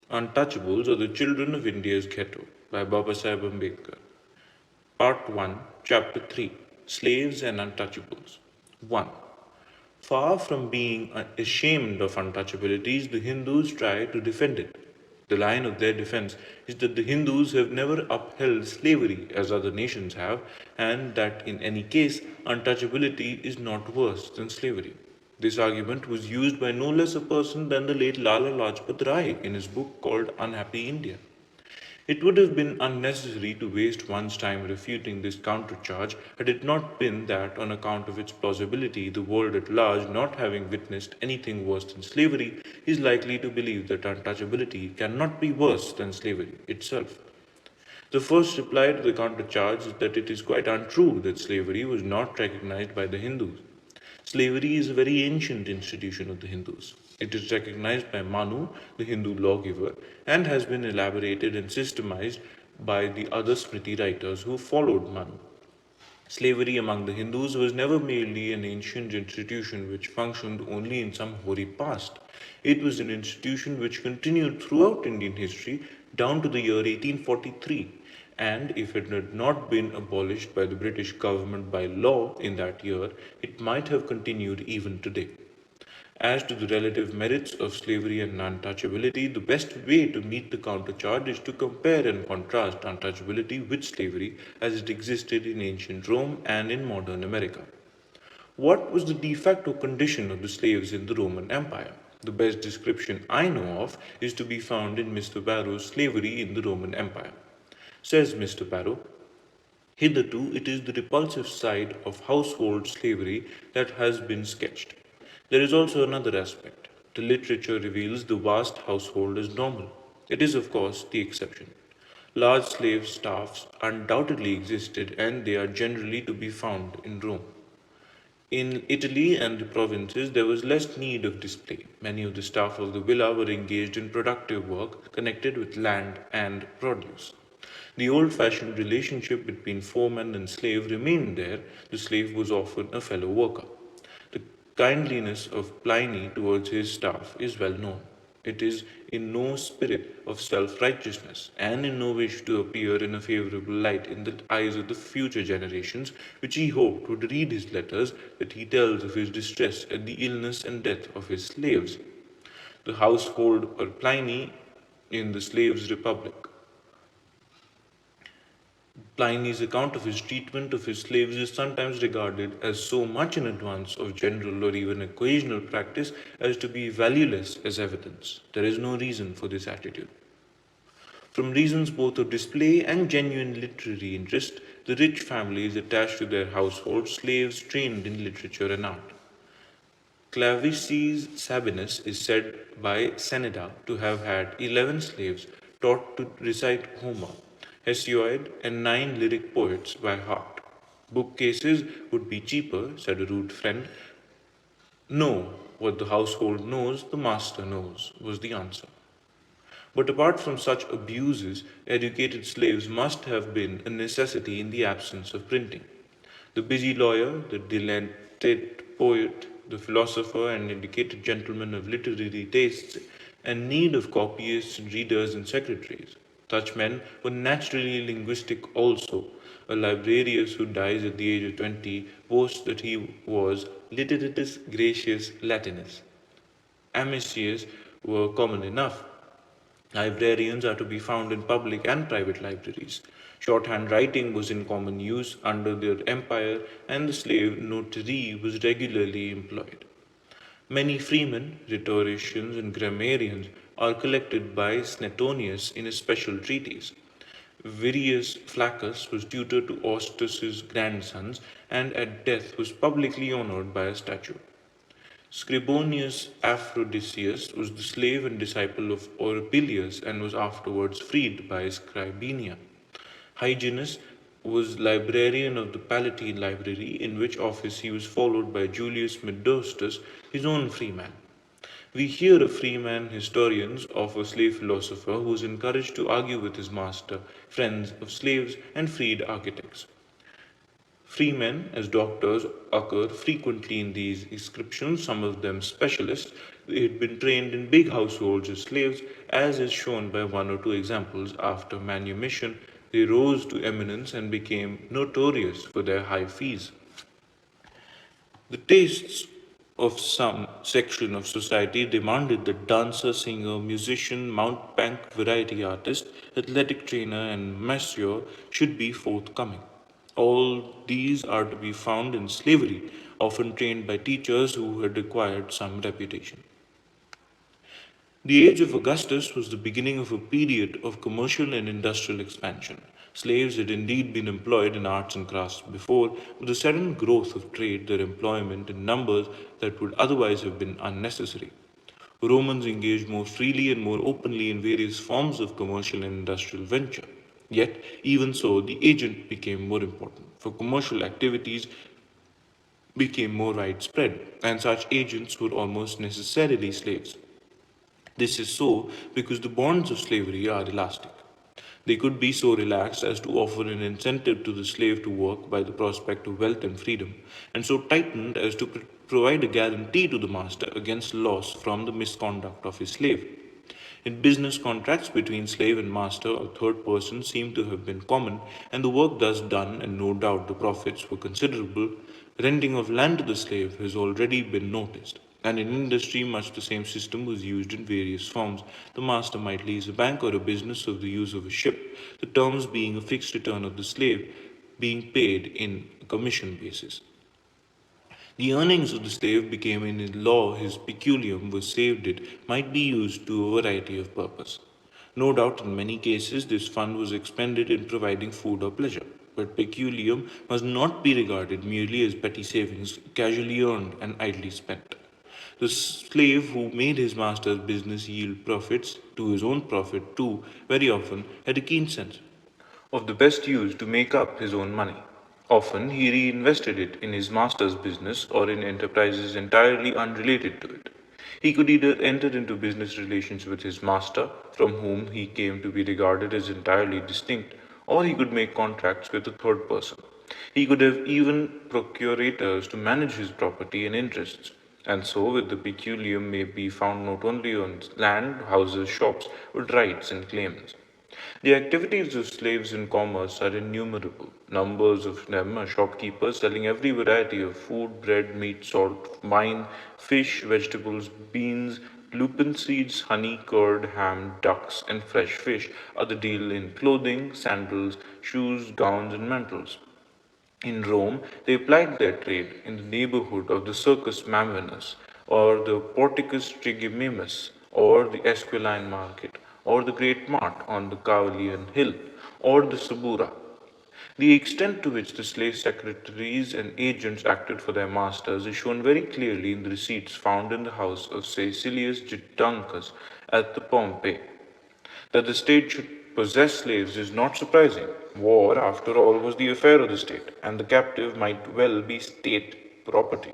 Untouchables or the Children of India's Ghetto by Babasaheb Ambedkar. Part 1, Chapter 3, Slaves and Untouchables. 1. Far from being ashamed of untouchabilities, the Hindus try to defend it. The line of their defense is that the Hindus have never upheld slavery as other nations have, and that in any case, untouchability is not worse than slavery. This argument was used by no less a person than the late Lala Lajpat Rai in his book called Unhappy India. It would have been unnecessary to waste one's time refuting this countercharge had it not been that, on account of its plausibility, the world at large, not having witnessed anything worse than slavery, is likely to believe that untouchability cannot be worse than slavery itself. The first reply to the countercharge is that it is quite untrue that slavery was not recognized by the Hindus. Slavery is a very ancient institution of the Hindus. It is recognized by Manu, the Hindu lawgiver, and has been elaborated and systematized by the other Smriti writers who followed Manu. Slavery among the Hindus was never merely an ancient institution which functioned only in some hoary past. It was an institution which continued throughout Indian history down to the year 1843, and if it had not been abolished by the British government by law in that year, it might have continued even today. As to the relative merits of slavery and untouchability, the best way to meet the countercharge is to compare and contrast untouchability with slavery as it existed in ancient Rome and in modern America. What was the de facto condition of the slaves in the Roman Empire? The best description I know of is to be found in Mr. Barrow's Slavery in the Roman Empire. Says Mr. Barrow, hitherto it is the repulsive side of household slavery that has been sketched. There is also another aspect. The literature reveals the vast household as normal. It is, of course, the exception. Large slave staffs undoubtedly existed, and they are generally to be found in Rome. In Italy and the provinces, there was less need of display. Many of the staff of the villa were engaged in productive work connected with land and produce. The old fashioned relationship between foreman and slave remained there. The slave was often a fellow worker. The kindliness of Pliny towards his staff is well known. It is in no spirit of self righteousness, and in no wish to appear in a favorable light in the eyes of the future generations, which he hoped would read his letters, that he tells of his distress at the illness and death of his slaves. The household or Pliny in the Slaves' Republic. Pliny's account of his treatment of his slaves is sometimes regarded as so much in advance of general or even occasional practice as to be valueless as evidence. There is no reason for this attitude. From reasons both of display and genuine literary interest, the rich families attached to their household slaves trained in literature and art. Clavices Sabinus is said by Seneca to have had 11 slaves taught to recite Homer, Hesiod, and 9 lyric poets by heart. Bookcases would be cheaper, said a rude friend. No, what the household knows, the master knows, was the answer. But apart from such abuses, educated slaves must have been a necessity in the absence of printing. The busy lawyer, the dilated poet, the philosopher, and educated gentleman of literary tastes, and need of copyists, readers, and secretaries. Such men were naturally linguistic also. A librarius who dies at the age of 20 boasts that he was literatus gratius Latinus. Amices were common enough. Librarians are to be found in public and private libraries. Shorthand writing was in common use under their empire, and the slave notary was regularly employed. Many freemen, rhetoricians, and grammarians are collected by Snetonius in a special treatise. Virius Flaccus was tutor to Austus's grandsons, and at death was publicly honored by a statue. Scribonius Aphrodisius was the slave and disciple of Orpilius and was afterwards freed by Scribenia. Hyginus was librarian of the Palatine Library, in which office he was followed by Julius Medostus, his own freeman. We hear of freeman historians of a slave philosopher who was encouraged to argue with his master, friends of slaves, and freed architects. Freemen, as doctors, occur frequently in these inscriptions, some of them specialists. They had been trained in big households as slaves, as is shown by one or two examples. After manumission, they rose to eminence and became notorious for their high fees. The tastes of some section of society demanded that dancer, singer, musician, mountebank, variety artist, athletic trainer, and masseur should be forthcoming. All these are to be found in slavery, often trained by teachers who had acquired some reputation. The age of Augustus was the beginning of a period of commercial and industrial expansion. Slaves had indeed been employed in arts and crafts before, but the sudden growth of trade, their employment in numbers that would otherwise have been unnecessary. Romans engaged more freely and more openly in various forms of commercial and industrial venture. Yet, even so, the agent became more important, for commercial activities became more widespread, and such agents were almost necessarily slaves. This is so because the bonds of slavery are elastic. They could be so relaxed as to offer an incentive to the slave to work by the prospect of wealth and freedom, and so tightened as to provide a guarantee to the master against loss from the misconduct of his slave. In business contracts between slave and master, a third person seemed to have been common, and the work thus done, and no doubt the profits were considerable, renting of land to the slave has already been noticed. And in industry, much the same system was used in various forms. The master might lease a bank or a business of the use of a ship, the terms being a fixed return of the slave being paid in a commission basis. The earnings of the slave became in law his peculium was saved it might be used to a variety of purpose. No doubt in many cases this fund was expended in providing food or pleasure, but peculium must not be regarded merely as petty savings casually earned and idly spent. The slave who made his master's business yield profits to his own profit too very often had a keen sense of the best use to make up his own money. Often he reinvested it in his master's business or in enterprises entirely unrelated to it. He could either enter into business relations with his master, from whom he came to be regarded as entirely distinct, or he could make contracts with a third person. He could have even procurators to manage his property and interests. And so, with the peculium may be found not only on land, houses, shops, but rights and claims. The activities of slaves in commerce are innumerable. Numbers of them are shopkeepers selling every variety of food, bread, meat, salt, wine, fish, vegetables, beans, lupin seeds, honey, curd, ham, ducks, and fresh fish. Other deal in clothing, sandals, shoes, gowns, and mantles. In Rome, they applied their trade in the neighborhood of the Circus Mammonus, or the Porticus Trigimimus, or the Esquiline Market, or the Great Mart on the Cavalian Hill, or the Subura. The extent to which the slave secretaries and agents acted for their masters is shown very clearly in the receipts found in the house of Caecilius Judancus at the Pompeii. That the state should possess slaves is not surprising. War, after all, was the affair of the state, and the captive might well be state property.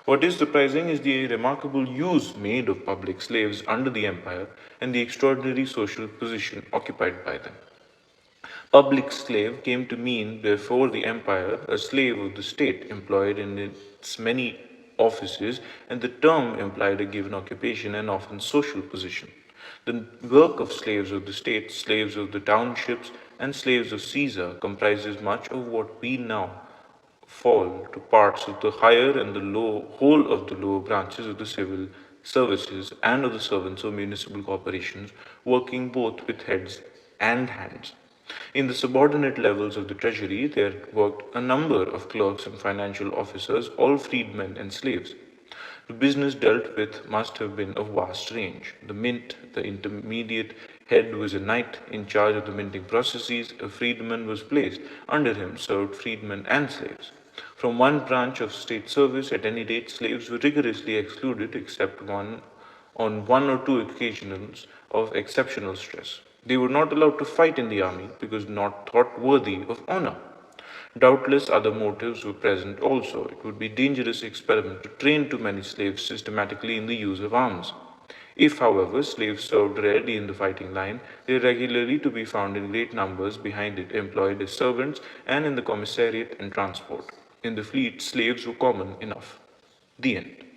What is surprising is the remarkable use made of public slaves under the empire and the extraordinary social position occupied by them. Public slave came to mean, before the empire, a slave of the state employed in its many offices, and the term implied a given occupation and often social position. The work of slaves of the state, slaves of the townships, and slaves of Caesar comprises much of what we now fall to parts of the higher and the low whole of the lower branches of the civil services and of the servants of municipal corporations, working both with heads and hands. In the subordinate levels of the treasury, there worked a number of clerks and financial officers, all freedmen and slaves. The business dealt with must have been of vast range. The mint, the intermediate head was a knight in charge of the minting processes. A freedman was placed. Under him served freedmen and slaves. From one branch of state service, at any rate, slaves were rigorously excluded except on one or two occasions of exceptional stress. They were not allowed to fight in the army because not thought worthy of honor. Doubtless other motives were present also. It would be a dangerous experiment to train too many slaves systematically in the use of arms. If, however, slaves served rarely in the fighting line, they are regularly to be found in great numbers behind it, employed as servants and in the commissariat and transport. In the fleet, slaves were common enough. The end.